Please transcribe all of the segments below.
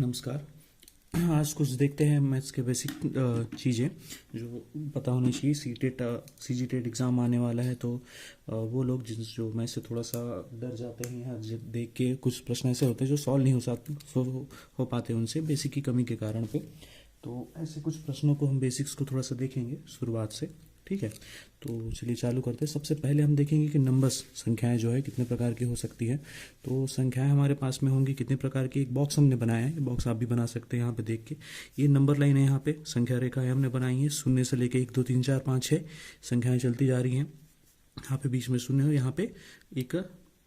नमस्कार। आज कुछ देखते हैं मैथ्स के बेसिक चीज़ें जो पता होनी चाहिए। सीजीटेट एग्ज़ाम आने वाला है, तो वो लोग जो मैथ्स से थोड़ा सा डर जाते हैं या देख के कुछ प्रश्न ऐसे होते हैं जो सॉल्व नहीं हो पाते उनसे बेसिक की कमी के कारण पे। तो ऐसे कुछ प्रश्नों को हम बेसिक्स को थोड़ा सा देखेंगे शुरुआत से, ठीक है। तो चलिए चालू करते हैं। सबसे पहले हम देखेंगे कि नंबर्स, संख्याएं जो है कितने प्रकार की हो सकती है। तो संख्याएं हमारे पास में होंगी कितने प्रकार की। एक बॉक्स हमने बनाया है, बॉक्स आप भी बना सकते हैं यहाँ पे देख के। ये नंबर लाइन है, यहाँ पे संख्या रेखाएं हमने बनाई है। शून्य से लेके 1 2 3 4 5 6 संख्याएं चलती जा रही हैं। यहाँ पे बीच में शून्य हो, यहाँ पे एक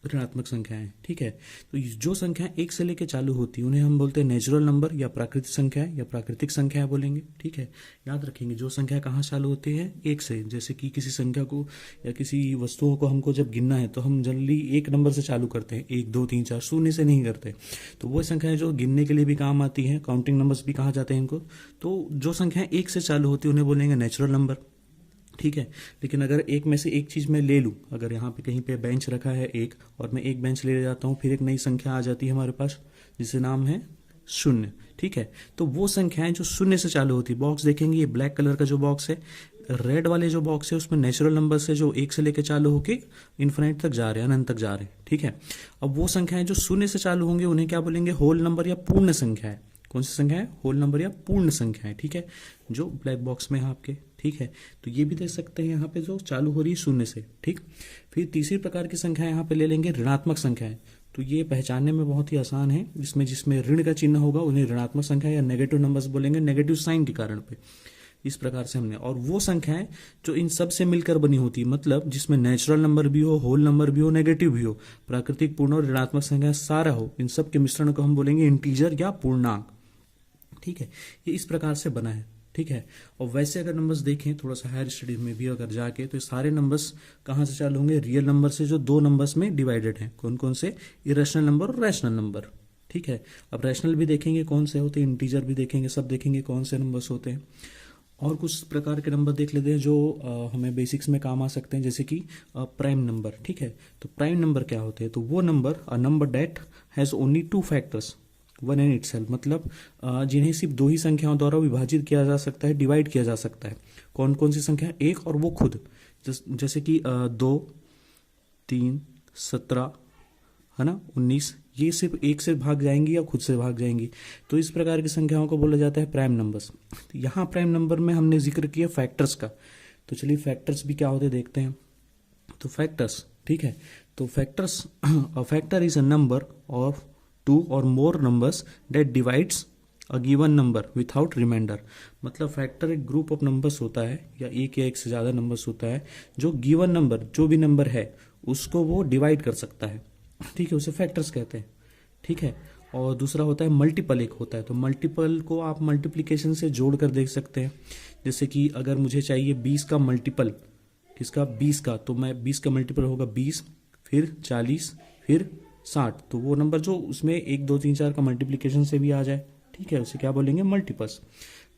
ऋणात्मक संख्याएं, ठीक है। तो जो संख्याएं 1 से लेके चालू होती है उन्हें हम बोलते हैं नेचुरल नंबर या प्राकृतिक संख्याएं या प्राकृतिक संख्याएं बोलेंगे, ठीक है। याद रखेंगे जो संख्या कहाँ चालू होती है, 1 से। जैसे कि किसी संख्या को या किसी वस्तुओं को हमको जब गिनना है तो हम जनरली 1 नंबर से चालू करते हैं, 1 2 3 4, शून्य से नहीं करते। तो वो संख्याएं जो गिनने के लिए भी काम आती हैं, काउंटिंग नंबर्स भी कहा जाते हैं इनको। तो जो संख्याएं 1 से चालू होती है उन्हें बोलेंगे नेचुरल नंबर, ठीक है। लेकिन अगर एक में से एक चीज़ मैं ले लूँ, अगर यहाँ पे कहीं पे बेंच रखा है एक, और मैं एक बेंच ले जाता हूँ, फिर एक नई संख्या आ जाती है हमारे पास जिससे नाम है शून्य, ठीक है। तो वो संख्याएं जो शून्य से चालू होती है, बॉक्स देखेंगे ये ब्लैक कलर का जो बॉक्स है, रेड वाले जो बॉक्स है उसमें नेचुरल नंबर से जो 1 से लेकर चालू होके इन्फिनिट तक जा रहे हैं, अनंत तक जा रहे हैं, ठीक है। अब वो संख्याएं जो शून्य से चालू होंगे उन्हें क्या बोलेंगे, होल नंबर या पूर्ण संख्या है। कौन सी संख्या है, होल नंबर या पूर्ण संख्या है, ठीक है, जो ब्लैक बॉक्स में है आपके, ठीक है। तो ये भी देख सकते हैं यहाँ पे जो चालू हो रही है शून्य से, ठीक। फिर तीसरी प्रकार की संख्या यहाँ पे ले लेंगे ऋणात्मक संख्याएं। तो ये पहचानने में बहुत ही आसान है, जिसमें ऋण का चिन्ह होगा उन्हें ऋणात्मक संख्या या नेगेटिव नंबर्स बोलेंगे, नेगेटिव साइन के कारण पे। इस प्रकार से हमने, और वो संख्याएं जो इन सब से मिलकर बनी होती है, मतलब जिसमें नेचुरल नंबर भी हो, होल नंबर भी हो, नेगेटिव भी हो, प्राकृतिक, पूर्ण और ऋणात्मक संख्या सारा हो, इन सब के मिश्रण को हम बोलेंगे इंटीजर या पूर्णांक, ठीक है। ये इस प्रकार से बना है, ठीक है। और वैसे अगर नंबर्स देखें थोड़ा सा हायर स्टडीज में भी अगर जाके, तो ये सारे नंबर्स कहाँ से चालू होंगे, रियल नंबर से जो 2 नंबर्स में डिवाइडेड हैं। कौन कौन से, इरेशनल नंबर और रैशनल नंबर, ठीक है। अब रैशनल भी देखेंगे कौन से होते हैं, इंटीजर भी देखेंगे, सब देखेंगे कौन से नंबर्स होते हैं। और कुछ प्रकार के नंबर देख लेते हैं जो हमें बेसिक्स में काम आ सकते हैं, जैसे कि प्राइम नंबर, ठीक है। तो प्राइम नंबर क्या होते हैं, तो वो number, a number that has only 2 factors, one and itself, मतलब जिन्हें सिर्फ 2 ही संख्याओं द्वारा विभाजित किया जा सकता है, डिवाइड किया जा सकता है। कौन कौन सी संख्या, एक और वो खुद, जैसे कि 2 3 17 है ना, 19, ये सिर्फ एक से भाग जाएंगी या खुद से भाग जाएंगी। तो इस प्रकार की संख्याओं को बोला जाता है प्राइम नंबर्स। तो यहाँ प्राइम नंबर में हमने जिक्र किया फैक्टर्स का, तो चलिए फैक्टर्स भी क्या होते देखते हैं। तो फैक्टर्स, ठीक है। तो factors, a factor is a number of 2 or more numbers that divides a given number without remainder। मतलब फैक्टर एक ग्रुप ऑफ नंबर्स होता है या एक से ज़्यादा नंबर्स होता है जो गिवन नंबर, जो भी नंबर है उसको वो डिवाइड कर सकता है, ठीक है, उसे फैक्टर्स कहते हैं, ठीक है। और दूसरा होता है मल्टीपल, एक होता है। तो मल्टीपल को आप मल्टीप्लिकेशन से जोड़ कर देख सकते हैं। जैसे कि अगर मुझे चाहिए 20 का मल्टीपल, किसका, 20 का, तो मैं 20 का मल्टीपल होगा 20, फिर 40, फिर 60। तो वो नंबर जो उसमें 1 2 3 4 का मल्टीप्लिकेशन से भी आ जाए, ठीक है, उसे क्या बोलेंगे, मल्टीपल्स।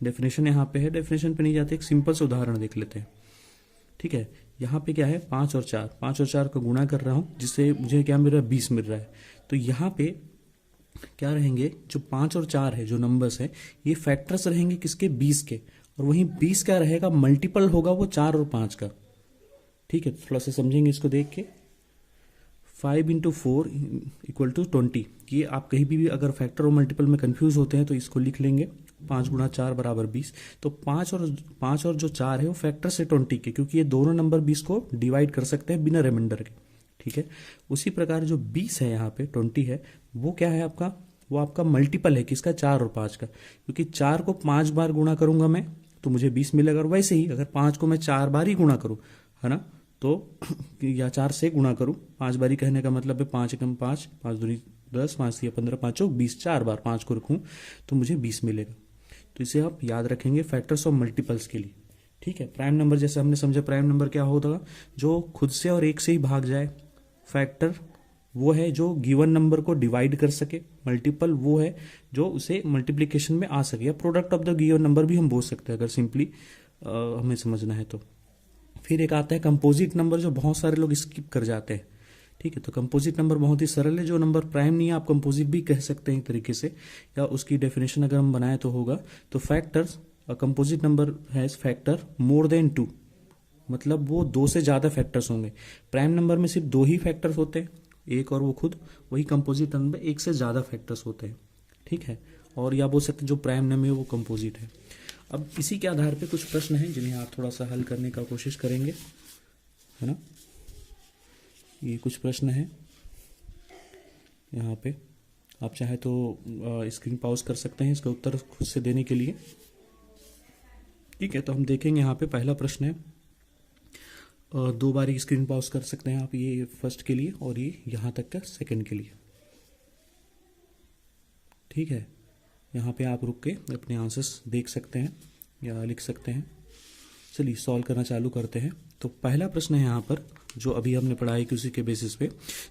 डेफिनेशन यहाँ पे है, डेफिनेशन पे नहीं जाते, एक सिंपल से उदाहरण देख लेते हैं, ठीक है। यहाँ पे क्या है, 5 और 4, 5 और 4 का गुणा कर रहा हूँ जिससे मुझे क्या मिल रहा है, 20 मिल रहा है। तो यहाँ पे क्या रहेंगे, जो 5 और 4 है, जो नंबर्स है, ये फैक्टर्स रहेंगे किसके, 20 के। और वहीं 20 क्या रहेगा, मल्टीपल होगा वो 4 और 5 का, ठीक है। थोड़ा सा समझेंगे इसको देख के। 5 × 4 = 20। ये आप कहीं भी अगर फैक्टर और मल्टीपल में कंफ्यूज होते हैं तो इसको लिख लेंगे, 5 × 4 = 20। तो 5 और जो 4 है वो फैक्टर से 20 के, क्योंकि ये दोनों नंबर 20 को डिवाइड कर सकते हैं बिना रिमाइंडर के, ठीक है। उसी प्रकार जो 20 है यहाँ पे, 20 है, वो क्या है आपका, वो आपका मल्टीपल है किसका, 4 और 5 का। क्योंकि 4 को 5 बार गुणा करूंगा मैं तो मुझे 20 मिलेगा, और वैसे ही अगर 5 को मैं 4 बार ही गुणा करूँ, है ना, तो या 4 से गुणा करूं, 5 बारी कहने का मतलब है 5 × 5, 5 दूनी 10, 5 × 15, 5 × 20, 4 बार 5 को रखूं तो मुझे 20 मिलेगा। तो इसे आप याद रखेंगे फैक्टर्स ऑफ मल्टीपल्स के लिए, ठीक है। प्राइम नंबर जैसे हमने समझा, प्राइम नंबर क्या होता, जो खुद से और एक से ही भाग जाए। फैक्टर वो है जो गिवन नंबर को डिवाइड कर सके, मल्टीपल वो है जो उसे मल्टीप्लीकेशन में आ सके, या product of the given number भी हम बोल सकते हैं अगर सिंपली हमें समझना है तो। फिर एक आता है कंपोजिट नंबर, जो बहुत सारे लोग स्किप कर जाते हैं, ठीक है, तो कंपोजिट नंबर बहुत ही सरल है, जो नंबर प्राइम नहीं है आप कंपोजिट भी कह सकते हैं एक तरीके से, या उसकी डेफिनेशन अगर हम बनाए तो होगा, तो factors composite number has factor more than 2, मतलब वो 2 से ज़्यादा फैक्टर्स होंगे। प्राइम नंबर में सिर्फ 2 ही फैक्टर्स होते हैं, एक और वो खुद, वही कंपोजिट नंबर में 1 से ज़्यादा फैक्टर्स होते हैं। ठीक है, और या बोल सकते हैं जो प्राइम नंबर है वो कंपोजिट है। अब इसी के आधार पे कुछ प्रश्न हैं जिन्हें आप थोड़ा सा हल करने का कोशिश करेंगे, है ना। ये कुछ प्रश्न हैं यहाँ पे, आप चाहे तो स्क्रीन पॉज कर सकते हैं इसका उत्तर खुद से देने के लिए। ठीक है, तो हम देखेंगे यहाँ पे पहला प्रश्न है, 2 बार स्क्रीन पॉज कर सकते हैं आप, ये फर्स्ट के लिए और ये यहाँ तक का सेकंड के लिए। ठीक है, यहाँ पे आप रुक के अपने आंसर्स देख सकते हैं या लिख सकते हैं। चलिए सॉल्व करना चालू करते हैं। तो पहला प्रश्न है यहाँ पर जो अभी हमने पढ़ाई कि उसी के बेसिस पे,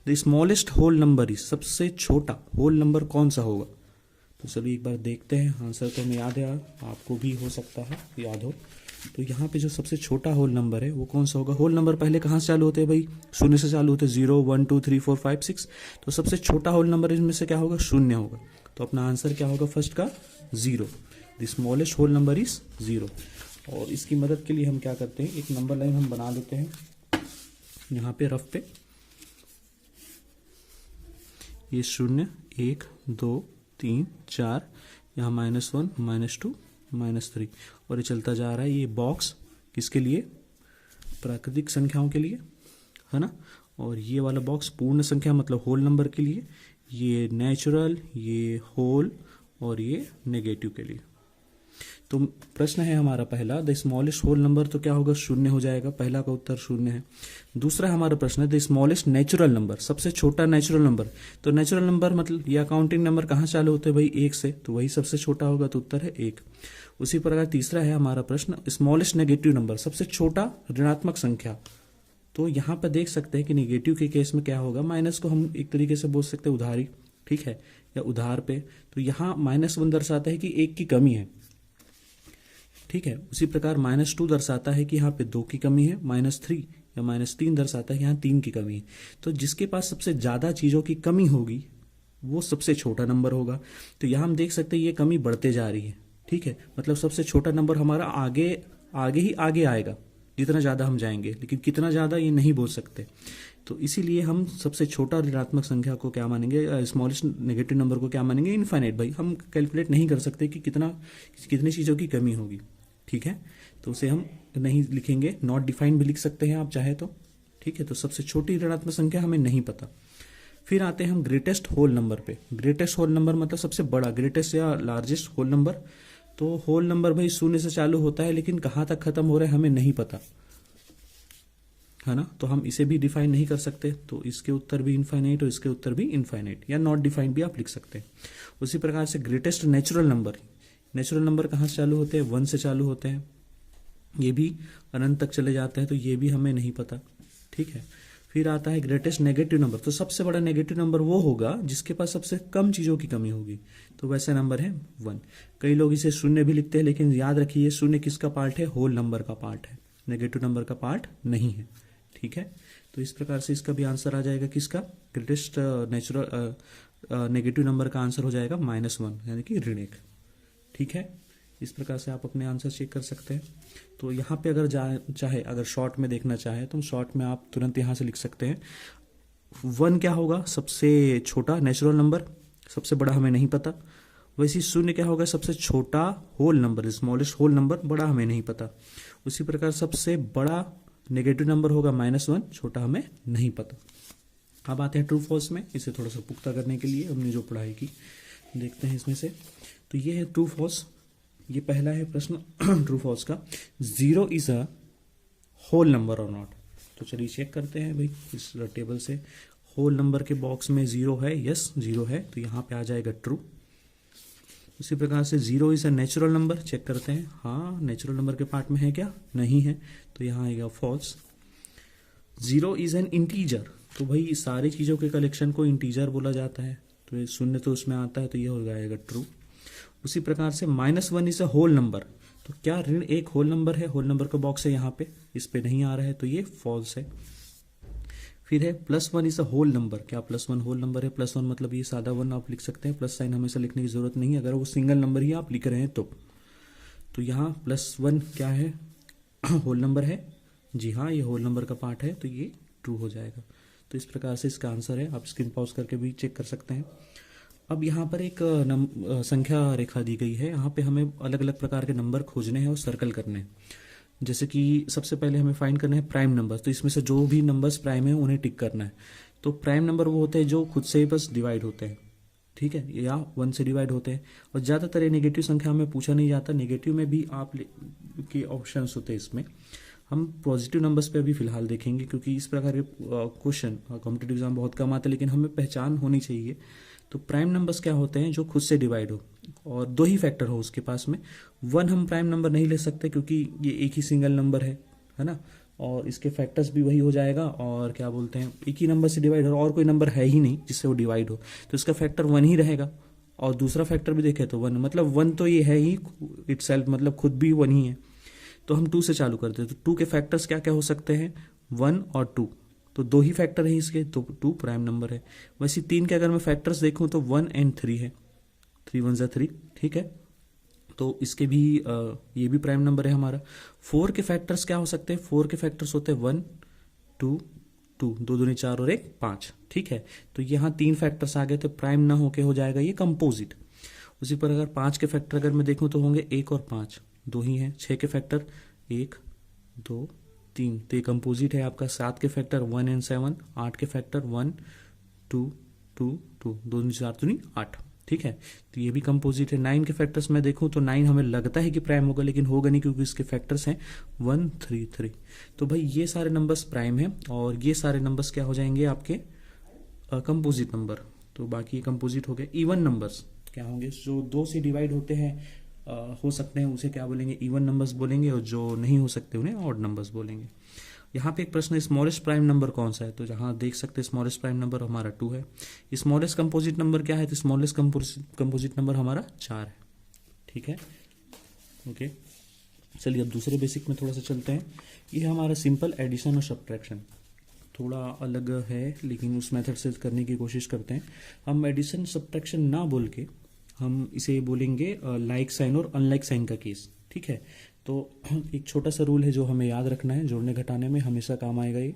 the smallest whole number is, सबसे छोटा होल नंबर कौन सा होगा। तो चलिए एक बार देखते हैं, आंसर तो हमें याद है, आपको भी हो सकता है याद हो। तो यहाँ पे जो सबसे छोटा होल नंबर है वो कौन सा होगा। होल नंबर पहले कहाँ से चालू होते हैं भाई, शून्य से चालू होते हैं, 0 1 2 3 4 5 6। तो सबसे छोटा होल नंबर इनमें से क्या होगा, शून्य होगा। तो अपना आंसर क्या होगा फर्स्ट का, 0। The smallest whole number is 0। और इसकी मदद के लिए हम क्या करते हैं, एक नंबर लाइन हम बना लेते हैं यहाँ पे रफ पे, ये 0 1 2 3 4, यहाँ -1 -2 -3, और ये चलता जा रहा है। ये बॉक्स किसके लिए, प्राकृतिक संख्याओं के लिए, है ना। और ये वाला बॉक्स पूर्ण संख्या मतलब होल नंबर के लिए, ये नेचुरल, ये होल और ये नेगेटिव के लिए। तो प्रश्न है हमारा पहला, द स्मॉलेस्ट होल नंबर, तो क्या होगा, 0 हो जाएगा, पहला का उत्तर 0 है। दूसरा हमारा प्रश्न है द स्मॉलेस्ट नेचुरल नंबर, सबसे छोटा नेचुरल नंबर। तो नेचुरल नंबर मतलब ये अकाउंटिंग नंबर कहाँ चालू होते हैं भाई, 1 से, तो वही सबसे छोटा होगा, तो उत्तर है 1। उसी प्रकार तीसरा है हमारा प्रश्न, स्मॉलेस्ट नेगेटिव नंबर, सबसे छोटा ऋणात्मक संख्या। तो यहाँ पर देख सकते हैं कि नेगेटिव के केस में क्या होगा, माइनस को हम एक तरीके से बोल सकते हैं उधारी, ठीक है, या उधार पे। तो यहाँ -1 दर्शाता है कि 1 की कमी है, ठीक है। उसी प्रकार -2 दर्शाता है कि यहाँ पे 2 की कमी है, -3 या -3 दर्शाता है कि यहाँ 3 की कमी है। तो जिसके पास सबसे ज्यादा चीजों की कमी होगी वो सबसे छोटा नंबर होगा। तो यहाँ हम देख सकते हैं ये कमी बढ़ते जा रही है, ठीक है, मतलब सबसे छोटा नंबर हमारा आगे आगे ही आगे आएगा जितना ज्यादा हम जाएंगे, लेकिन कितना ज्यादा ये नहीं बोल सकते। तो इसीलिए हम सबसे छोटा ऋणात्मक संख्या को क्या मानेंगे, स्मॉलेस्ट नेगेटिव नंबर को क्या मानेंगे, इनफाइनाइट। भाई हम कैलकुलेट नहीं कर सकते कि कितनी चीजों की कमी होगी, ठीक है, तो उसे हम नहीं लिखेंगे, नॉट डिफाइंड भी लिख सकते हैं आप चाहे तो, ठीक है। तो सबसे छोटी ऋणात्मक संख्या हमें नहीं पता। फिर आते हैं हम ग्रेटेस्ट होल नंबर पे। ग्रेटेस्ट होल नंबर मतलब सबसे बड़ा, ग्रेटेस्ट या लार्जेस्ट होल नंबर। तो होल नंबर भाई 0 से चालू होता है, लेकिन कहाँ तक खत्म हो रहा है हमें नहीं पता, है ना। तो हम इसे भी डिफाइन नहीं कर सकते, तो इसके उत्तर भी इनफाइनाइट और इसके उत्तर भी इनफाइनाइट या नॉट डिफाइंड भी आप लिख सकते हैं। उसी प्रकार से greatest natural number, natural number कहाँ से चालू होते हैं, 1 से चालू होते हैं, ये भी अनंत तक चले जाते हैं, तो ये भी हमें नहीं पता, ठीक है। फिर आता है ग्रेटेस्ट नेगेटिव नंबर। तो सबसे बड़ा नेगेटिव नंबर वो होगा जिसके पास सबसे कम चीजों की कमी होगी, तो वैसा नंबर है 1। कई लोग इसे 0 भी लिखते हैं, लेकिन याद रखिए 0 किसका पार्ट है, होल नंबर का पार्ट है, नेगेटिव नंबर का पार्ट नहीं है, ठीक है। तो इस प्रकार से इसका भी आंसर आ जाएगा किसका, ग्रेटेस्ट नेगेटिव नंबर का आंसर हो जाएगा -1 यानी कि ऋण 1, ठीक है। इस प्रकार से आप अपने आंसर चेक कर सकते हैं। तो यहाँ पे अगर चाहे अगर शॉर्ट में देखना चाहे तो शॉर्ट में आप तुरंत यहाँ से लिख सकते हैं 1 क्या होगा, सबसे छोटा नेचुरल नंबर, सबसे बड़ा हमें नहीं पता। वैसे 0 क्या होगा, सबसे छोटा whole number, smallest whole number, बड़ा हमें नहीं पता। उसी प्रकार सबसे बड़ा नेगेटिव नंबर होगा -1, छोटा हमें नहीं पता। अब आते हैं ट्रू फॉल्स में, इसे थोड़ा सा पुख्ता करने के लिए हमने जो पढ़ाई की देखते हैं इसमें से। तो ये है ट्रू फॉल्स, ये पहला है प्रश्न ट्रू फॉल्स का, 0 इज अ होल नंबर और नॉट। तो चलिए चेक करते हैं भाई इस टेबल से, होल नंबर के बॉक्स में 0 है, यस 0 है, तो यहाँ पे आ जाएगा ट्रू। उसी प्रकार से 0 is a natural number, check करते हैं, हाँ नेचुरल नंबर के पार्ट में है क्या, नहीं है, तो यहाँ आएगा फॉल्स। 0 इज एन इंटीजर, तो भाई सारी चीजों के कलेक्शन को इंटीजर बोला जाता है, तो ये 0 तो उसमें आता है, तो ये हो जाएगा ट्रू। उसी प्रकार से -1 इज अ होल नंबर, तो क्या ऋण 1 होल नंबर है, होल नंबर का बॉक्स है यहाँ पे, इस पे नहीं आ रहा है, तो ये फॉल्स है। फिर है +1 इज अ होल नंबर। क्या +1 होल नंबर है? +1 मतलब ये सादा 1 आप लिख सकते हैं, प्लस साइन हमेशा लिखने की जरूरत नहीं है अगर वो सिंगल नंबर ही आप लिख रहे हैं तो यहाँ +1 क्या है? होल नंबर है। जी हाँ, ये होल नंबर का पार्ट है तो ये ट्रू हो जाएगा। तो इस प्रकार से इसका आंसर है। आप स्क्रीन पॉज करके भी चेक कर सकते हैं। अब यहाँ पर एक संख्या रेखा दी गई है। यहाँ पे हमें अलग अलग प्रकार के नंबर खोजने हैं और सर्कल करने हैं। जैसे कि सबसे पहले हमें फाइंड करना है प्राइम नंबर। तो इसमें से जो भी नंबर्स प्राइम है उन्हें टिक करना है। तो प्राइम नंबर वो होते हैं जो खुद से ही बस डिवाइड होते हैं, ठीक है, या 1 से डिवाइड होते हैं। और ज़्यादातर ये नेगेटिव संख्या में पूछा नहीं जाता। नेगेटिव में भी आप के ऑप्शंस होते हैं। इसमें हम पॉजिटिव नंबर्स पे अभी फिलहाल देखेंगे, क्योंकि इस प्रकार के क्वेश्चन कॉम्पिटेटिव एग्जाम बहुत कम आते हैं, लेकिन हमें पहचान होनी चाहिए। तो प्राइम नंबर्स क्या होते हैं? जो खुद से डिवाइड हो और 2 ही फैक्टर हो उसके पास में। 1 हम प्राइम नंबर नहीं ले सकते क्योंकि ये एक ही सिंगल नंबर है ना, और इसके फैक्टर्स भी वही हो जाएगा। और क्या बोलते हैं, एक ही नंबर से डिवाइड हो और कोई नंबर है ही नहीं जिससे वो डिवाइड हो, तो इसका फैक्टर 1 ही रहेगा। और दूसरा फैक्टर भी देखें तो 1, मतलब 1 तो ये है ही इटसेल्फ, मतलब खुद भी 1 ही है। तो हम 2 से चालू करते हैं। तो 2 के फैक्टर्स क्या क्या हो सकते हैं? 1 और 2। तो 2 ही फैक्टर है इसके, तो 2 प्राइम नंबर है। वैसे 3 के अगर मैं फैक्टर्स देखूं तो 1 एंड 3 है। 3 1 3, ठीक है। तो इसके भी ये भी प्राइम नंबर है हमारा। 4 के फैक्टर्स क्या हो सकते हैं? 4 के फैक्टर्स होते हैं 1 2 2, 2 दूनी 4 और 1 5, ठीक है। तो यहाँ 3 फैक्टर्स आ गए, तो प्राइम ना होके हो जाएगा ये कंपोजिट। उसी पर अगर 5 के फैक्टर अगर मैं देखूं तो होंगे 1 और 5, 2 ही हैं। 6 के फैक्टर 1 2 3, तो ये कंपोजिट है आपका। 7 के फैक्टर 1 एंड 7। 8 के फैक्टर 1 2 2 2, 2 दूनी 4 दूनी 8, ठीक है। तो ये भी कंपोजिट है। 9 के फैक्टर्स में देखूं तो 9 हमें लगता है कि प्राइम होगा, लेकिन होगा नहीं क्योंकि इसके फैक्टर्स हैं 1 3 3। तो भाई ये सारे नंबर्स प्राइम हैं और ये सारे नंबर्स क्या हो जाएंगे आपके? Composite number. तो बाकी ये कंपोजिट हो गए। इवन नंबर्स क्या होंगे? जो 2 से डिवाइड होते हैं हो सकते हैं, उसे क्या बोलेंगे? इवन नंबर्स बोलेंगे। और जो नहीं हो सकते उन्हें ऑड नंबर्स बोलेंगे। यहाँ पे एक प्रश्न है, स्मॉलेस्ट प्राइम नंबर कौन सा है? तो जहाँ देख सकते हैं स्मॉलेस्ट प्राइम नंबर हमारा 2 है। स्मॉलेस्ट कंपोजिट नंबर क्या है? तो स्मॉलेस्ट कंपोजिट नंबर हमारा 4 है, ठीक है। ओके, चलिए अब दूसरे बेसिक में थोड़ा सा चलते हैं। ये हमारा सिंपल एडिशन और सब्ट्रैक्शन थोड़ा अलग है, लेकिन उस मेथड से करने की कोशिश करते हैं। हम एडिशन सब्ट्रैक्शन ना बोल के हम इसे बोलेंगे लाइक साइन और अनलाइक साइन का केस, ठीक है। तो एक छोटा सा रूल है जो हमें याद रखना है, जोड़ने घटाने में हमेशा काम आएगा ये।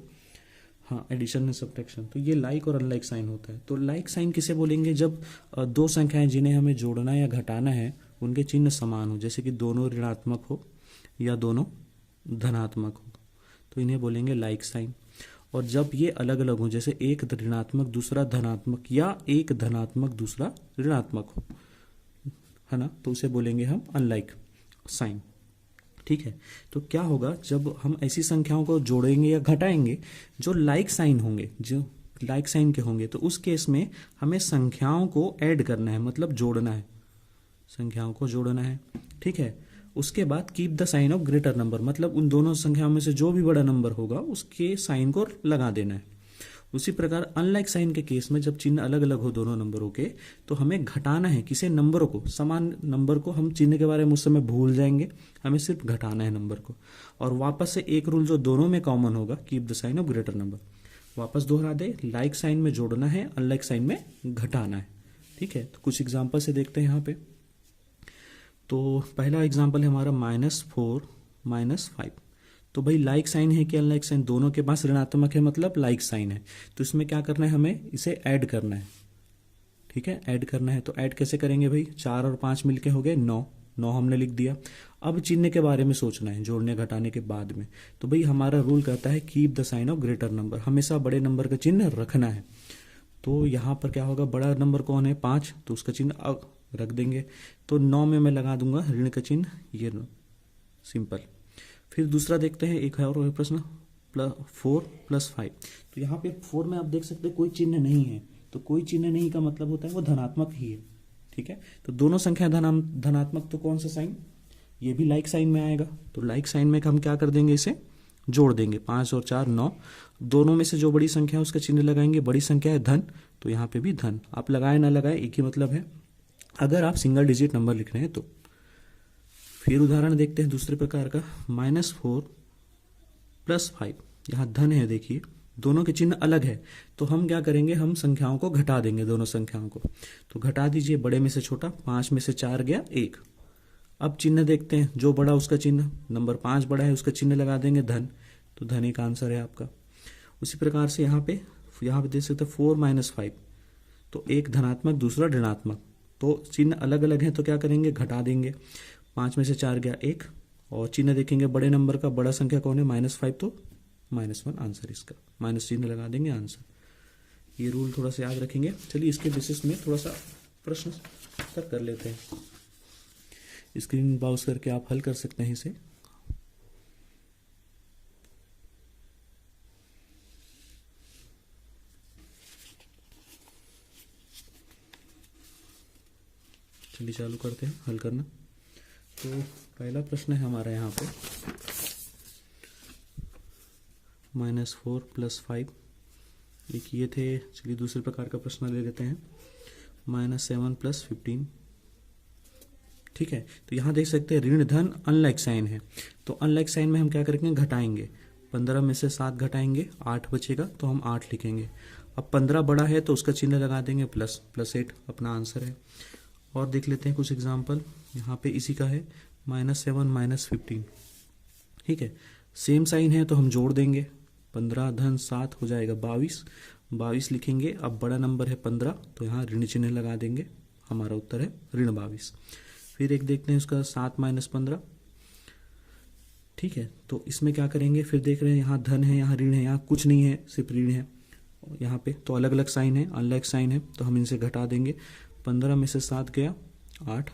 हाँ, एडिशन एंड सब्ट्रैक्शन, तो ये लाइक और अनलाइक साइन होता है। तो लाइक साइन किसे बोलेंगे? जब 2 संख्याएं जिन्हें हमें जोड़ना या घटाना है उनके चिन्ह समान हो, जैसे कि दोनों ऋणात्मक हो या दोनों धनात्मक हो, तो इन्हें बोलेंगे लाइक साइन। और जब ये अलग अलग हो, जैसे एक ऋणात्मक दूसरा धनात्मक या एक धनात्मक दूसरा ऋणात्मक हो, है ना, तो उसे बोलेंगे हम अनलाइक साइन, ठीक है। तो क्या होगा जब हम ऐसी संख्याओं को जोड़ेंगे या घटाएंगे जो लाइक साइन होंगे, जो लाइक साइन के होंगे, तो उस केस में हमें संख्याओं को ऐड करना है, मतलब जोड़ना है, संख्याओं को जोड़ना है, ठीक है। उसके बाद keep the sign of greater number, मतलब उन दोनों संख्याओं में से जो भी बड़ा नंबर होगा उसके साइन को लगा देना है। उसी प्रकार अनलाइक साइन के केस में जब चिन्ह अलग अलग हो दोनों नंबरों के, तो हमें घटाना है किसे? नंबरों को, समान नंबर को। हम चिन्ह के बारे में उस समय भूल जाएंगे, हमें सिर्फ घटाना है नंबर को। और वापस से एक रूल जो दोनों में कॉमन होगा, keep the sign of greater number, वापस दोहरा दे, लाइक साइन में जोड़ना है, अनलाइक साइन में घटाना है, ठीक है। तो कुछ एग्जाम्पल से देखते हैं यहाँ पे। तो पहला एग्जाम्पल है हमारा -4 -5। तो भाई लाइक साइन है कि अनलाइक साइन? दोनों के पास ऋणात्मक है, मतलब लाइक साइन है। तो इसमें क्या करना है? हमें इसे ऐड करना है, ठीक है, ऐड करना है। तो ऐड कैसे करेंगे भाई? 4 और 5 मिलके हो गए 9, 9 हमने लिख दिया। अब चिन्ह के बारे में सोचना है जोड़ने घटाने के बाद में। तो भाई हमारा रूल कहता है keep the sign of greater number, हमेशा बड़े नंबर का चिन्ह रखना है। तो यहाँ पर क्या होगा? बड़ा नंबर कौन है? 5, तो उसका चिन्ह रख देंगे। तो 9 में मैं लगा दूंगा ऋण का चिन्ह, ये सिंपल। फिर दूसरा देखते हैं, एक है और प्रश्न 4 + 5। तो यहाँ पे 4 में आप देख सकते हैं कोई चिन्ह नहीं है। तो कोई चिन्ह नहीं का मतलब होता है वो धनात्मक ही है, ठीक है। तो दोनों संख्या धनात्मक, तो कौन सा साइन? ये भी लाइक साइन में आएगा। तो लाइक साइन में हम क्या कर देंगे? इसे जोड़ देंगे। 5 और 4 9, दोनों में से जो बड़ी संख्या है उसका चिन्ह लगाएंगे। बड़ी संख्या है धन, तो यहाँ पे भी धन। आप लगाए ना लगाए एक ही मतलब है, अगर आप सिंगल डिजिट नंबर लिख रहे हैं तो। फिर उदाहरण देखते हैं दूसरे प्रकार का, -4 + 5। यहाँ धन है देखिए, दोनों के चिन्ह अलग है, तो हम क्या करेंगे, हम संख्याओं को घटा देंगे, दोनों संख्याओं को। तो घटा दीजिए, बड़े में से छोटा, 5 में से 4 गया 1। अब चिन्ह देखते हैं, जो बड़ा उसका चिन्ह, नंबर 5 बड़ा है उसका चिन्ह लगा देंगे धन, तो धन एक आंसर है आपका। उसी प्रकार से यहाँ पे देख सकते हैं 4 - 5, तो एक धनात्मक दूसरा ऋणात्मक, तो चिन्ह अलग अलग हैं, तो क्या करेंगे, घटा देंगे। 5 में से 4 गया 1, और चिन्ह देखेंगे बड़े नंबर का, बड़ा संख्या कौन है, -5, तो -1 आंसर इसका, माइनस चिन्ह लगा देंगे आंसर। ये रूल थोड़ा सा याद रखेंगे। चलिए इसके बेसिस में थोड़ा सा प्रश्न कर लेते हैं। स्क्रीन ब्राउज करके आप हल कर सकते हैं इसे। चलिए चालू करते हैं हल करना। तो पहला प्रश्न है हमारा यहाँ पे -4 + 5, एक ये थे। चलिए दूसरे प्रकार का प्रश्न ले लेते हैं, -7 + 15। ठीक है, तो यहाँ देख सकते हैं ऋण धन अनलाइक साइन है, तो अनलाइक साइन में हम क्या करेंगे, घटाएंगे। 15 में से 7 घटाएंगे, 8 बचेगा, तो हम 8 लिखेंगे। अब 15 बड़ा है तो उसका चिन्ह लगा देंगे +8 अपना आंसर है। और देख लेते हैं कुछ एग्जाम्पल, यहाँ पे इसी का है -7 - 15। ठीक है, सेम साइन है तो हम जोड़ देंगे, 15 धन 7 हो जाएगा 22 लिखेंगे। अब बड़ा नंबर है 15, तो यहाँ ऋण चिन्ह लगा देंगे, हमारा उत्तर है ऋण 22। फिर एक देखते हैं उसका 7 - 15। ठीक है, तो इसमें क्या करेंगे, फिर देख रहे हैं यहाँ धन है, यहाँ ऋण है, यहाँ कुछ नहीं है, सिर्फ ऋण है यहाँ पे, तो अलग अलग साइन है, अनलाइक साइन है, तो हम इनसे घटा देंगे। 15 में से 7 गया 8,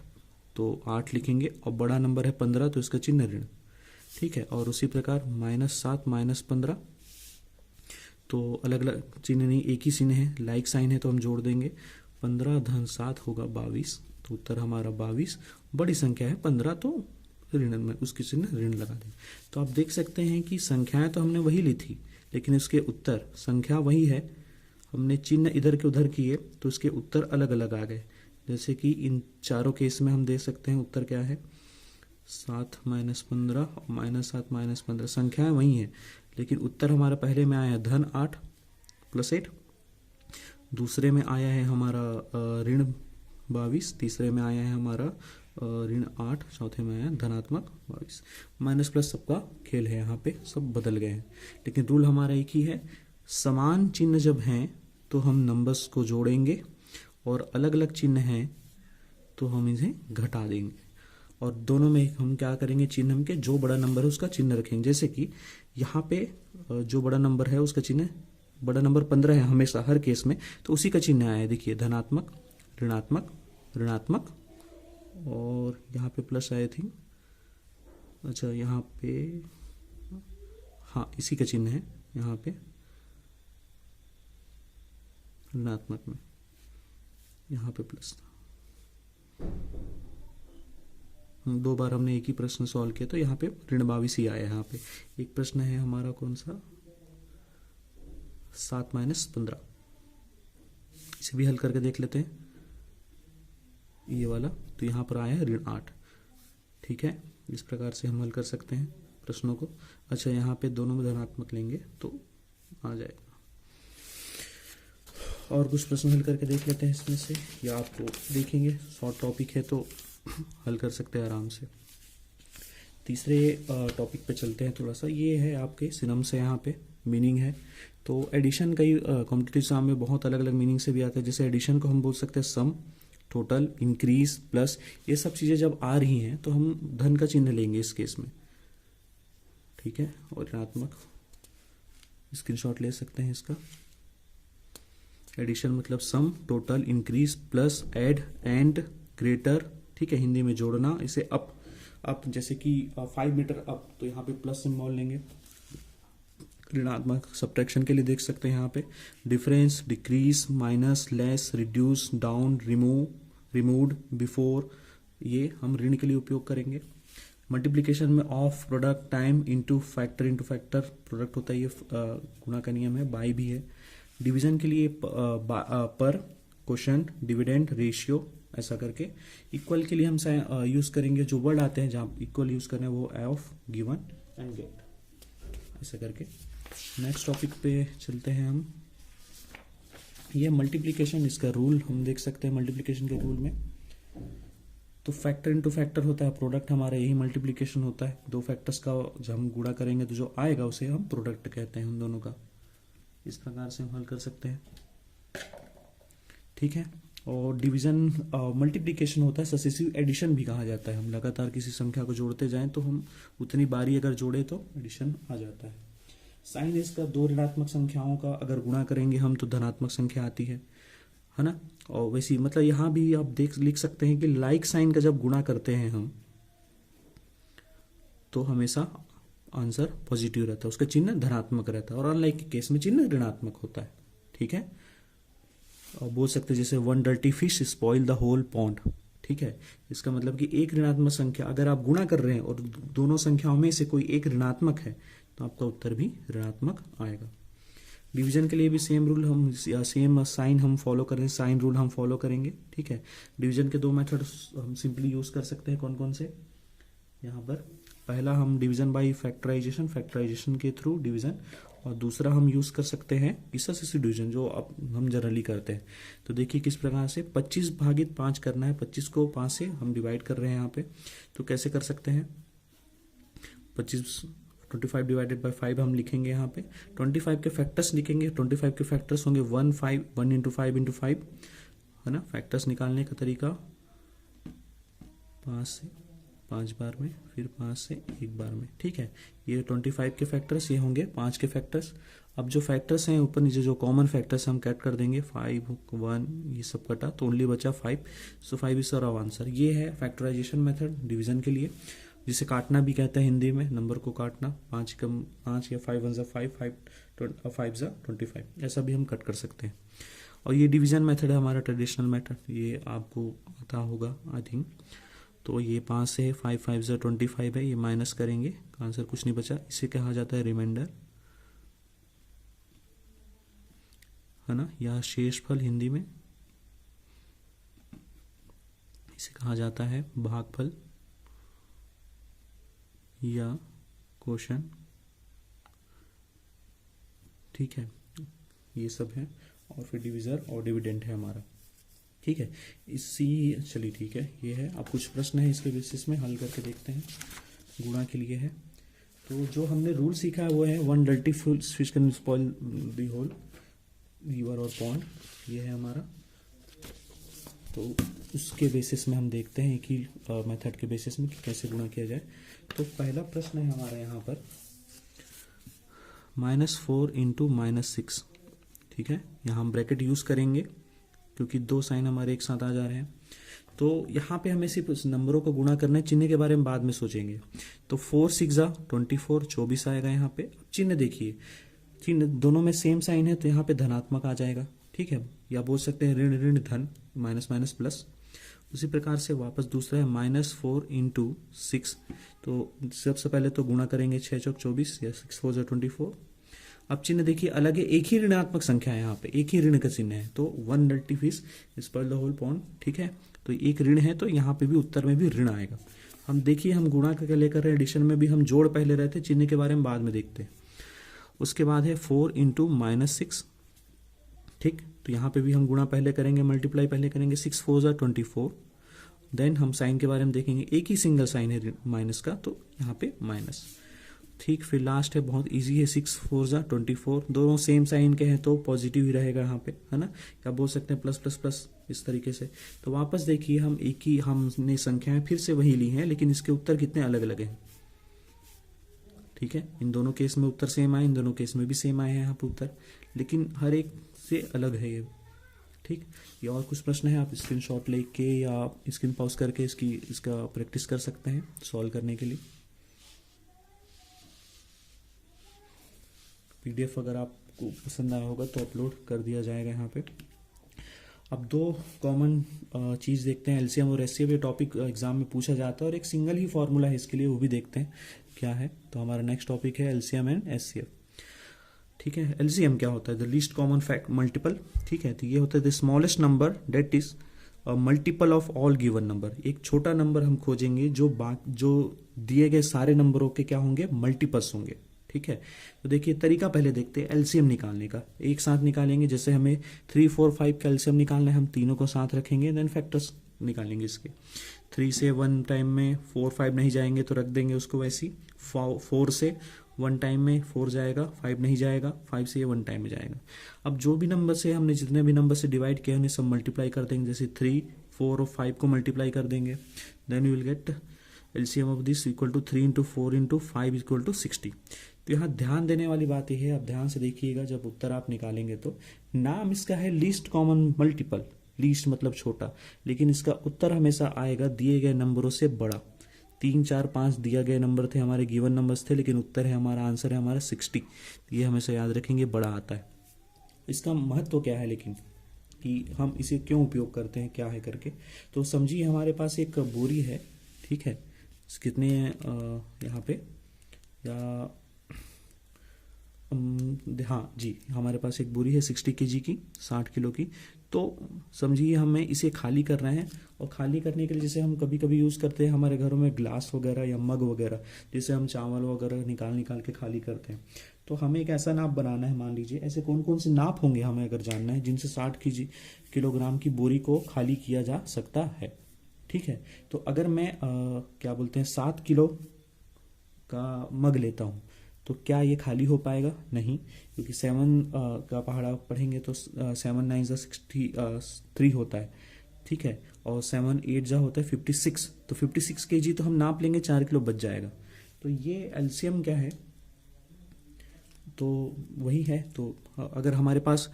तो 8 लिखेंगे। और बड़ा नंबर है 15, तो इसका चिन्ह ऋण। ठीक है, और उसी प्रकार -7 - 15, तो अलग अलग चिन्ह नहीं, एक ही चिन्ह है, लाइक साइन है, तो हम जोड़ देंगे। 15 धन 7 होगा 22, तो उत्तर हमारा 22। बड़ी संख्या है 15, तो ऋण में उसकी चिन्ह ऋण लगा देंगे। तो आप देख सकते हैं कि संख्याएं तो हमने वही ली थी, लेकिन इसके उत्तर, संख्या वही है, हमने चिन्ह इधर के उधर किए तो इसके उत्तर अलग अलग आ गए। जैसे कि इन चारों केस में हम देख सकते हैं उत्तर क्या है, 7 - 15 और -7 - 15, संख्याएं वही हैं, लेकिन उत्तर हमारा पहले में आया धन 8 + 8, दूसरे में आया है हमारा ऋण 22, तीसरे में आया है हमारा ऋण 8, चौथे में आया धनात्मक 22। माइनस प्लस सबका खेल है, यहाँ पे सब बदल गए हैं, लेकिन रूल हमारा एक ही है, समान चिन्ह जब हैं तो हम नंबर्स को जोड़ेंगे, और अलग अलग चिन्ह हैं तो हम इन्हें घटा देंगे। और दोनों में हम क्या करेंगे, चिन्ह के जो बड़ा नंबर है उसका चिन्ह रखेंगे। जैसे कि यहाँ पे जो बड़ा नंबर है उसका चिन्ह, बड़ा नंबर 15 है हमेशा हर केस में, तो उसी का चिन्ह आया है, देखिए धनात्मक ऋणात्मक ऋणात्मक, और यहाँ पे प्लस आए थे, अच्छा यहाँ पे हाँ इसी का चिन्ह है, यहाँ पे ऋणात्मक में यहाँ पे प्लस था। 2 बार हमने एक ही प्रश्न सॉल्व किया, तो यहाँ पे ऋण 22 ही आया। यहाँ पे एक प्रश्न है हमारा कौन सा, 7 - 15, इसे भी हल करके देख लेते हैं, ये वाला, तो यहाँ पर आया है ऋण 8। ठीक है, इस प्रकार से हम हल कर सकते हैं प्रश्नों को। अच्छा यहाँ पे दोनों में धनात्मक लेंगे तो आ जाएगा। और कुछ प्रश्न हल करके देख लेते हैं इसमें से, या आपको देखेंगे, शॉर्ट टॉपिक है तो हल कर सकते हैं आराम से। तीसरे टॉपिक पे चलते हैं थोड़ा सा, ये है आपके सिनम से, यहाँ पे मीनिंग है। तो एडिशन कई कॉम्पिटिटिव एग्जाम में बहुत अलग अलग मीनिंग से भी आता है। जैसे एडिशन को हम बोल सकते हैं सम, टोटल, इंक्रीज, प्लस, ये सब चीज़ें जब आ रही हैं तो हम धन का चिन्ह लेंगे इस केस में। ठीक है, और ऋणात्मक स्क्रीनशॉट ले सकते हैं इसका। एडिशन मतलब sum, total, increase, plus, add, and, greater. ठीक है, हिंदी में जोड़ना। इसे अप जैसे कि 5 मीटर अप, तो यहाँ पे प्लस सिंबल लेंगे। ऋणात्मक सब्ट्रैक्शन के लिए देख सकते हैं यहाँ पे difference, decrease, minus, less, reduce, down, removed, before, ये हम ऋण के लिए उपयोग करेंगे। मल्टीप्लिकेशन में of, product, time, into factor, product होता है, ये गुणा का नियम है, बाई भी है। डिवीजन के लिए पर, क्वोशंट, डिविडेंड, रेशियो, ऐसा करके। इक्वल के लिए हम यूज करेंगे, जो वर्ड आते हैं जहाँ इक्वल यूज करना है वो ऑफ, गिवन एंड गेट, ऐसा करके। नेक्स्ट टॉपिक पे चलते हैं हम। ये मल्टीप्लिकेशन, इसका रूल हम देख सकते हैं। मल्टीप्लिकेशन के रूल में तो फैक्टर इनटू फैक्टर होता है, प्रोडक्ट हमारा यही मल्टीप्लिकेशन होता है। दो फैक्टर्स का जब हम गुणा करेंगे तो जो आएगा उसे हम प्रोडक्ट कहते हैं उन दोनों का। इस प्रकार से हम हल कर सकते हैं, ठीक है। और डिवीजन मल्टीप्लिकेशन होता है, सक्सेसिव एडिशन भी कहा जाता है। हम लगातार किसी संख्या को जोड़ते जाएं तो हम उतनी बारी अगर जोड़े तो एडिशन आ जाता है। साइन इसका दो ऋणात्मक संख्याओं का अगर गुणा करेंगे हम तो धनात्मक संख्या आती है ना। और वैसे मतलब यहाँ भी आप लिख सकते हैं कि लाइक साइन का जब गुणा करते हैं हम तो हमेशा आंसर पॉजिटिव रहता है, उसका चिन्ह धनात्मक रहता है। और अनलाइक के केस में चिन्ह ऋणात्मक होता है, ठीक है। और बोल सकते हैं जैसे one dirty fish spoil the whole pond, ठीक है। इसका मतलब कि एक ऋणात्मक संख्या अगर आप गुणा कर रहे हैं और दोनों संख्याओं में से कोई एक ऋणात्मक है तो आपका उत्तर भी ऋणात्मक आएगा। डिवीजन के लिए भी सेम रूल हम सेम साइन हम फॉलो करें, साइन रूल हम फॉलो करेंगे, ठीक है। डिवीजन के दो मेथड हम सिंपली यूज कर सकते हैं। कौन कौन से? यहाँ पर पहला हम डिवीजन बाय फैक्टराइजेशन, फैक्टराइजेशन के थ्रू डिवीजन। और दूसरा हम यूज कर सकते हैं सक्सेसिव डिवीजन जो अब हम जनरली करते हैं। तो देखिए किस प्रकार से 25 भागित 5 करना है। 25 को 5 से हम डिवाइड कर रहे हैं यहाँ पे, तो कैसे कर सकते हैं? 25 डिवाइडेड बाय 5 हम लिखेंगे यहाँ पे। 25 के फैक्टर्स लिखेंगे। 25 के फैक्टर्स होंगे 1 5 1 इंटू 5 इंटू 5, है ना। फैक्टर्स निकालने का तरीका 5 से 5 बार में, फिर 5 से 1 बार में, ठीक है। ये 25 के फैक्टर्स, ये होंगे 5 के फैक्टर्स। अब जो फैक्टर्स हैं ऊपर नीचे जो कॉमन फैक्टर्स हम कट कर देंगे, 5 1 ये सब कटा तो ओनली बचा 5। सो 5 इज आवर आंसर। ये है फैक्टराइजेशन मेथड डिवीजन के लिए, जिसे काटना भी कहते हैं हिंदी में, नंबर को काटना। 5 कम 5 या 5 1 5 5 25, ऐसा भी हम कट कर सकते हैं। और ये डिवीजन मेथड है हमारा ट्रेडिशनल मेथड, ये आपको आता होगा आई थिंक। तो ये 5 से 5 5 25 है, ये माइनस करेंगे, आंसर कुछ नहीं बचा। इसे कहा जाता है रिमाइंडर, है ना, या शेषफल हिंदी में। इसे कहा जाता है भागफल या क्वोशंट, ठीक है। ये सब है। और फिर डिविजर और डिविडेंड है हमारा, ठीक है। चलिए ठीक है, ये है। अब कुछ प्रश्न है इसके बेसिस में हल करके देखते हैं। गुणा के लिए है तो जो हमने रूल सीखा है वो है one dirty fish can spoil the whole river और पॉन्ड, ये है हमारा। तो उसके बेसिस में हम देखते हैं कि मेथड के बेसिस में कि कैसे गुणा किया जाए। तो पहला प्रश्न है हमारा यहाँ पर -4 इंटू -6, ठीक है। यहाँ हम ब्रैकेट यूज करेंगे क्योंकि दो साइन हमारे एक साथ आ जा रहे हैं। तो यहाँ पे हमें सिर्फ उस नंबरों को गुणा करना है, चिन्ह के बारे में बाद में सोचेंगे। तो 4 6 24 24 आएगा यहाँ पे। चिन्ह देखिए, चिन्ह दोनों में सेम साइन है तो यहाँ पे धनात्मक आ जाएगा, ठीक है। या बोल सकते हैं ऋण ऋण धन, माइनस माइनस प्लस। उसी प्रकार से वापस दूसरा है -4 इंटू 6। तो सबसे पहले तो गुणा करेंगे 6 चौक 24 या 6 4 24। अब चिन्ह देखिए अलग है, एक ही ऋणात्मक संख्या है यहाँ पे, एक ही ऋण का चिन्ह है। तो 1 dirty fish spoil the whole pond, ठीक है। तो एक ऋण है तो यहाँ पे भी उत्तर में भी ऋण आएगा। हम देखिए हम गुणा करके लेकर रहे, एडिशन में भी हम जोड़ पहले रहते, चिन्ह के बारे में बाद में देखते हैं। उसके बाद है 4 इंटू -6, ठीक। तो यहाँ पे भी हम गुणा पहले करेंगे, मल्टीप्लाई पहले करेंगे। 6 4 24। देन हम साइन के बारे में देखेंगे, एक ही सिंगल साइन है माइनस का तो यहाँ पे माइनस, ठीक। फिर लास्ट है बहुत इजी है, 6 4 24। दोनों सेम साइन के हैं तो पॉजिटिव ही रहेगा यहाँ पे, है ना। क्या बोल सकते हैं प्लस प्लस प्लस, इस तरीके से। तो वापस देखिए हम एक ही हमने संख्याएं फिर से वही ली हैं, लेकिन इसके उत्तर कितने अलग अलग हैं, ठीक है। इन दोनों केस में उत्तर सेम आए, इन दोनों केस में भी सेम आए हैं यहाँ पे उत्तर, लेकिन हर एक से अलग है ये, ठीक। ये और कुछ प्रश्न है, आप स्क्रीनशॉट लेके या स्क्रीन पॉज करके इसका प्रैक्टिस कर सकते हैं सॉल्व करने के लिए। PDF अगर आपको पसंद आया होगा तो अपलोड कर दिया जाएगा यहाँ पे। अब दो कॉमन चीज़ देखते हैं, LCM और SCF। ये टॉपिक एग्जाम में पूछा जाता है और एक सिंगल ही फॉर्मूला है इसके लिए, वो भी देखते हैं क्या है। तो हमारा नेक्स्ट टॉपिक है LCM एंड SCF, ठीक है। LCM क्या होता है? The least common fact multiple, ठीक है। तो ये होता है the smallest number that is multiple of all given number. एक छोटा नंबर हम खोजेंगे जो दिए गए सारे नंबरों के क्या होंगे, मल्टीपल्स होंगे, ठीक है। तो देखिए तरीका पहले देखते हैं एलसीएम निकालने का। एक साथ निकालेंगे, जैसे हमें 3, 4, 5 का एलसीएम निकालना है, हम तीनों को साथ रखेंगे, देन फैक्टर्स निकालेंगे इसके। 3 से 1 टाइम में 4, 5 नहीं जाएंगे तो रख देंगे उसको वैसी। 4 से 1 टाइम में 4 जाएगा, 5 नहीं जाएगा, 5 से ये 1 टाइम में जाएगा। अब जो भी नंबर से हमने जितने भी नंबर से डिवाइड किया उन्हें सब मल्टीप्लाई कर देंगे, जैसे 3, 4 और 5 को मल्टीप्लाई कर देंगे, then you will get LCM of this equal to 3 into 4 into 5 equal to 60। तो यहाँ ध्यान देने वाली बात यह है, आप ध्यान से देखिएगा जब उत्तर आप निकालेंगे तो नाम इसका है लीस्ट कॉमन मल्टीपल, लीस्ट मतलब छोटा, लेकिन इसका उत्तर हमेशा आएगा दिए गए नंबरों से बड़ा। 3, 4, 5 दिया गए नंबर थे, हमारे गिवन नंबर्स थे, लेकिन उत्तर है हमारा, आंसर है हमारा 60। ये हमेशा याद रखेंगे, बड़ा आता है। इसका महत्व क्या है लेकिन, कि हम इसे क्यों उपयोग करते हैं, क्या है करके, तो समझिए हमारे पास एक बोरी है, ठीक है। कितने यहाँ पे या हाँ जी, हमारे पास एक बोरी है 60 kg की, 60 किलो की। तो समझिए हमें इसे खाली करना है, और खाली करने के लिए जैसे हम कभी कभी यूज़ करते हैं हमारे घरों में ग्लास वगैरह या मग वगैरह, जिसे हम चावल वगैरह निकाल के खाली करते हैं। तो हमें एक ऐसा नाप बनाना है, मान लीजिए ऐसे कौन कौन से नाप होंगे हमें अगर जानना है, जिनसे 60 किलोग्राम की बोरी को खाली किया जा सकता है, ठीक है। तो अगर मैं क्या बोलते हैं 7 किलो का मग लेता हूँ, तो क्या ये खाली हो पाएगा? नहीं, क्योंकि 7 का पहाड़ा पढ़ेंगे तो 7 9 63 होता है, ठीक है, और 7 8 जा होता है 56। तो 56 kg तो हम नाप लेंगे, 4 किलो बच जाएगा। तो ये एलसीएम क्या है, तो वही है। तो अगर हमारे पास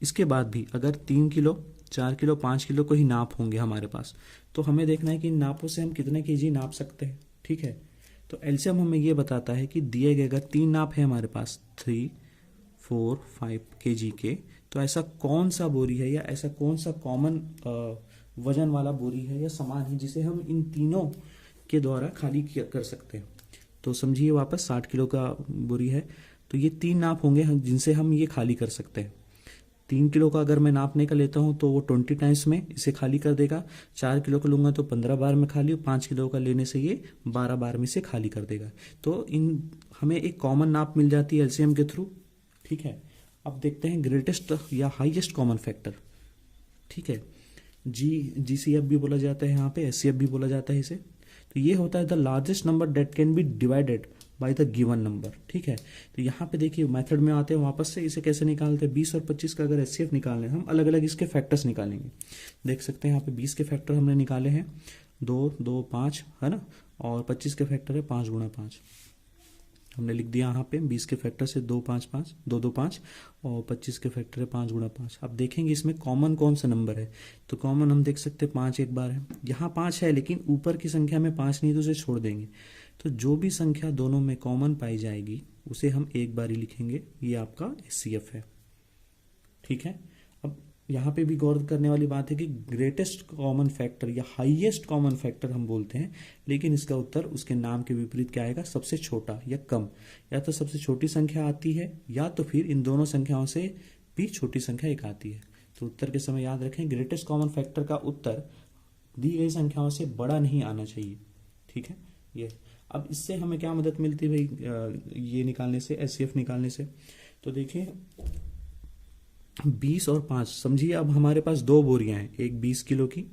इसके बाद भी अगर 3 किलो 4 किलो 5 किलो को ही नाप होंगे हमारे पास, तो हमें देखना है कि नापों से हम कितने केजी नाप सकते हैं, ठीक है। तो एलसीएम हमें ये बताता है कि दिए गए अगर 3 नाप है हमारे पास 3, 4, 5 केजी के, तो ऐसा कौन सा बोरी है या ऐसा कौन सा कॉमन वजन वाला बोरी है या सामान है जिसे हम इन तीनों के द्वारा खाली कर सकते हैं। तो समझिए वापस 60 किलो का बोरी है, तो ये 3 नाप होंगे जिनसे हम ये खाली कर सकते हैं। 3 किलो का अगर मैं नापने का लेता हूं तो वो 20 टाइम्स में इसे खाली कर देगा। 4 किलो का लूंगा तो 15 बार में खाली, 5 किलो का लेने से ये 12 बार में से खाली कर देगा। तो हमें एक कॉमन नाप मिल जाती है एलसीएम के थ्रू, ठीक है। अब देखते हैं ग्रेटेस्ट या हाईएस्ट कॉमन फैक्टर, ठीक है। जीसीएफ भी बोला जाता है, यहाँ पे एचसीएफ भी बोला जाता है इसे। तो ये होता है the largest number date can be divided by the given number, ठीक है। तो यहाँ पे देखिए मेथड में आते हैं वापस से, इसे कैसे निकालते हैं। 20 और 25 का अगर एचसीएफ निकालने हम अलग अलग इसके फैक्टर्स निकालेंगे। देख सकते हैं यहाँ पे 20 के फैक्टर हमने निकाले हैं 2, 2, 5 है ना, और 25 के फैक्टर है 5 गुणा 5 हमने लिख दिया यहाँ पे। 20 के फैक्टर से 2, 5, 5, 2, 2, 5 और 25 के फैक्टर है 5 गुणा 5। अब देखेंगे इसमें कॉमन कौन सा नंबर है, तो कॉमन हम देख सकते हैं 5 एक बार है, यहाँ 5 है, लेकिन ऊपर की संख्या में 5 नहीं तो उसे छोड़ देंगे। तो जो भी संख्या दोनों में कॉमन पाई जाएगी उसे हम एक बार ही लिखेंगे, ये आपका एचसीएफ है, ठीक है। अब यहाँ पे भी गौर करने वाली बात है कि ग्रेटेस्ट कॉमन फैक्टर या हाईएस्ट कॉमन फैक्टर हम बोलते हैं, लेकिन इसका उत्तर उसके नाम के विपरीत क्या आएगा, सबसे छोटा या कम। या तो सबसे छोटी संख्या आती है या तो फिर इन दोनों संख्याओं से भी छोटी संख्या एक आती है। तो उत्तर के समय याद रखें ग्रेटेस्ट कॉमन फैक्टर का उत्तर दी गई संख्याओं से बड़ा नहीं आना चाहिए, ठीक है। ये अब इससे हमें क्या मदद मिलती है भाई, ये निकालने से, एचसीएफ निकालने से। तो देखिए 20 और 5, समझिए अब हमारे पास 2 बोरियां हैं, एक 20 किलो की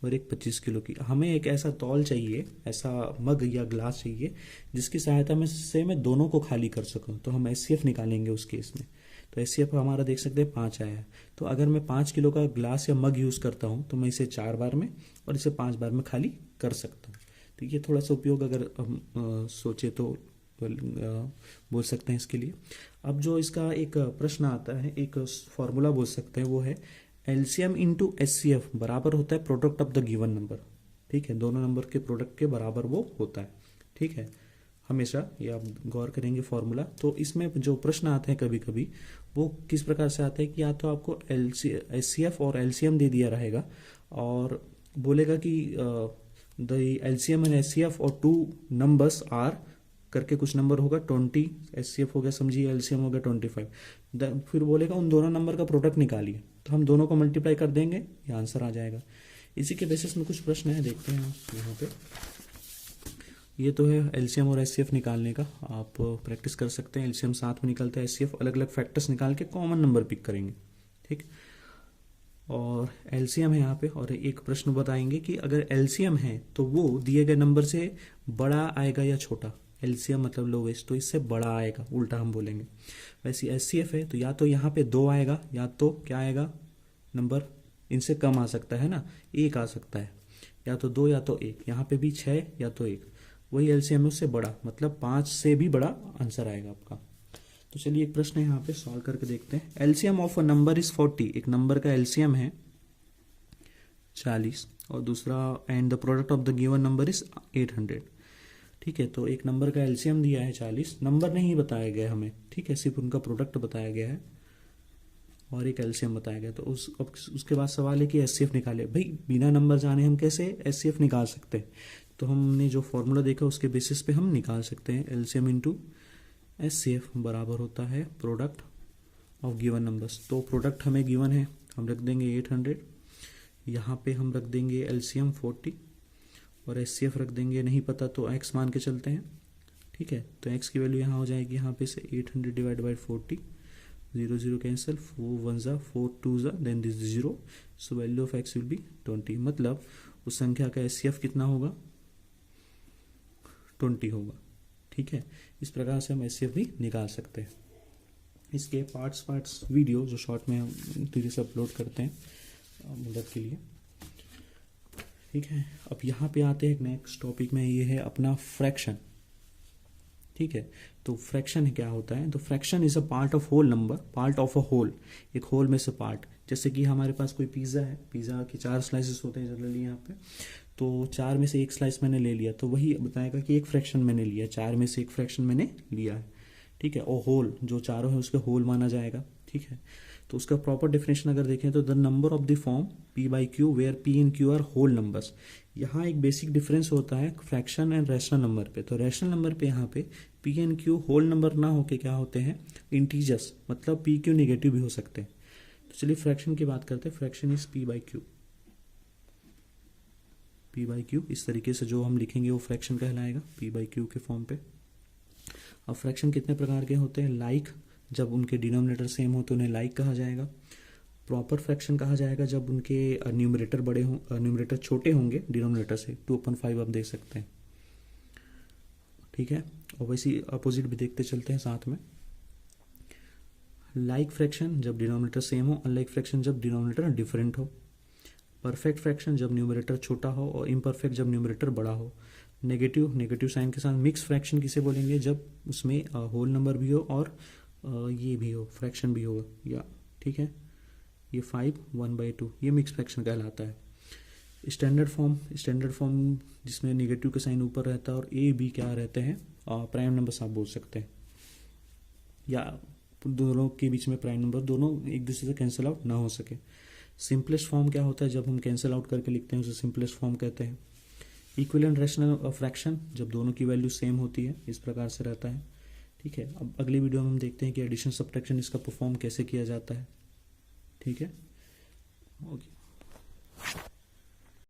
और एक 25 किलो की। हमें एक ऐसा तौल चाहिए, ऐसा मग या ग्लास चाहिए जिसकी सहायता में से मैं दोनों को खाली कर सकूं। तो हम एचसीएफ निकालेंगे उस केस में। तो एचसीएफ हमारा देख सकते हैं 5 आया है। तो अगर मैं 5 किलो का ग्लास या मग यूज करता हूं तो मैं इसे 4 बार में और इसे 5 बार में खाली कर सकता हूँ। तो ये थोड़ा सा उपयोग अगर हम सोचे तो बोल सकते हैं इसके लिए। अब जो इसका एक प्रश्न आता है, एक फॉर्मूला बोल सकते हैं, वो है एलसीएम इंटू एचसीएफ बराबर होता है product of the given number, ठीक है। दोनों नंबर के प्रोडक्ट के बराबर वो होता है, ठीक है। हमेशा ये आप गौर करेंगे फॉर्मूला। तो इसमें जो प्रश्न आते हैं कभी कभी वो किस प्रकार से आता है कि या तो आपको एचसीएफ और एलसीएम दे दिया रहेगा और बोलेगा कि द एलसीएम एंड एचसीएफ और 2 नंबर्स आर करके कुछ नंबर होगा 20, एचसीएफ हो गया समझिए, एलसीएम हो गया 25। फिर बोलेगा उन दोनों नंबर का प्रोडक्ट निकालिए, तो हम दोनों को मल्टीप्लाई कर देंगे, ये आंसर आ जाएगा। इसी के बेसिस में कुछ प्रश्न है, देखते हैं यहाँ पे। ये तो है एलसीएम और एचसीएफ निकालने का, आप प्रैक्टिस कर सकते हैं। एलसीएम साथ में निकलता है, एचसीएफ अलग अलग फैक्टर्स निकाल के कॉमन नंबर पिक करेंगे, ठीक। और एलसीएम है यहाँ पे, और एक प्रश्न बताएंगे कि अगर एलसीएम है तो वो दिए गए नंबर से बड़ा आएगा या छोटा। एलसीएम मतलब लोवेस्ट, तो इससे बड़ा आएगा, उल्टा हम बोलेंगे। वैसे एचसीएफ है तो या तो यहाँ पे 2 आएगा या तो क्या आएगा नंबर, इनसे कम आ सकता है ना, 1 आ सकता है, या तो 2 या तो 1। यहाँ पे भी 6 या तो 1। वही एलसीएम है उससे बड़ा, मतलब 5 से भी बड़ा आंसर आएगा आपका। तो चलिए एक प्रश्न यहाँ पे सॉल्व करके देखते हैं। LCM of a number is 40, एक नंबर का एलसीएम है 40, और दूसरा and the product of the given number is 800, ठीक है। तो एक नंबर का एलसीएम दिया है 40, नंबर नहीं बताया गया हमें, ठीक है, सिर्फ उनका प्रोडक्ट बताया गया है और एक एलसीएम बताया गया। तो उसके बाद सवाल है कि एचसीएफ निकाले। भाई बिना नंबर जाने हम कैसे एचसीएफ निकाल सकते हैं? तो हमने जो फॉर्मूला देखा उसके बेसिस पे हम निकाल सकते हैं। एलसीएम इंटू एचसीएफ बराबर होता है प्रोडक्ट ऑफ गिवन नंबर्स। तो प्रोडक्ट हमें गिवन है, हम रख देंगे 800, यहाँ पे हम रख देंगे एलसीएम 40 और एचसीएफ रख देंगे नहीं पता तो एक्स मान के चलते हैं, ठीक है। तो एक्स की वैल्यू यहाँ हो जाएगी, यहाँ पे से 800 डिवाइड बाई 40, 0 0 कैंसिल, 4 1 ज़ा 4 2 ज़ा then this 0, so value of X will be 20। मतलब उस संख्या का एचसीएफ कितना होगा, 20 होगा, ठीक है। इस प्रकार से हम एचसीएफ भी निकाल सकते हैं। इसके पार्ट्स वीडियो जो शॉर्ट में हम धीरे से अपलोड करते हैं मदद के लिए, ठीक है। अब यहाँ पे आते हैं नेक्स्ट टॉपिक में, ये है अपना फ्रैक्शन, ठीक है। तो फ्रैक्शन क्या होता है? तो fraction is a part of whole number, part of a whole, एक होल में से पार्ट। जैसे कि हमारे पास कोई पिज़्ज़ा है, पिज़्ज़ा के 4 स्लाइसेस होते हैं जनरली यहाँ पे, तो 4 में से एक स्लाइस मैंने ले लिया, तो वही बताएगा कि एक फ्रैक्शन मैंने लिया, 4 में से एक फ्रैक्शन मैंने लिया है, ठीक है। और होल जो चारों है उसके होल माना जाएगा, ठीक है। तो उसका प्रॉपर डेफिनेशन अगर देखें तो the number of the form P by Q where P and Q are whole numbers. यहाँ एक बेसिक डिफरेंस होता है फ्रैक्शन एंड रैशनल नंबर पे। तो रैशनल नंबर पे यहाँ पे P and Q whole number ना होके क्या होते हैं, इंटीजर्स, मतलब पी क्यू नेगेटिव भी हो सकते हैं। तो चलिए फ्रैक्शन की बात करते हैं। Fraction is P by Q, P by Q इस तरीके से जो हम लिखेंगे वो फ्रैक्शन कहलाएगा, पी बाई क्यू के फॉर्म पे। अब फ्रैक्शन कितने प्रकार के होते हैं? लाइक, जब उनके डिनोमिनेटर सेम हो तो उन्हें लाइक कहा जाएगा। प्रॉपर फ्रैक्शन कहा जाएगा जब उनके न्यूमरेटर बड़े हों, न्यूमरेटर छोटे होंगे डिनोमिनेटर से, 2/5 आप देख सकते हैं, ठीक है। और वैसे अपोजिट भी देखते चलते हैं साथ में। लाइक फ्रैक्शन जब डिनोमिनेटर सेम हो, अनलाइक फ्रैक्शन जब डिनोमिनेटर डिफरेंट हो। परफेक्ट फ्रैक्शन जब न्यूमरेटर छोटा हो, और इम्परफेक्ट जब न्यूमरेटर बड़ा हो। नेगेटिव साइन के साथ मिक्स फ्रैक्शन किसे बोलेंगे? जब उसमें होल नंबर भी हो और ये भी हो, फ्रैक्शन भी हो, या ठीक है, ये 5 1/2, ये मिक्स फ्रैक्शन कहलाता है। स्टैंडर्ड फॉर्म जिसमें नेगेटिव का साइन ऊपर रहता है और ए बी क्या रहते हैं, प्राइम नंबर्स आप बोल सकते हैं, या दोनों के बीच में प्राइम नंबर दोनों एक दूसरे से कैंसिल आउट ना हो सके। सिंपलेस्ट फॉर्म क्या होता है? जब हम कैंसिल आउट करके लिखते हैं उसे सिंपलेस्ट फॉर्म कहते हैं। इक्विवेलेंट रैशनल फ्रैक्शन जब दोनों की वैल्यू सेम होती है, इस प्रकार से रहता है, ठीक है। अब अगली वीडियो में हम देखते हैं कि एडिशन सब्ट्रैक्शन इसका परफॉर्म कैसे किया जाता है, ठीक है। ओके।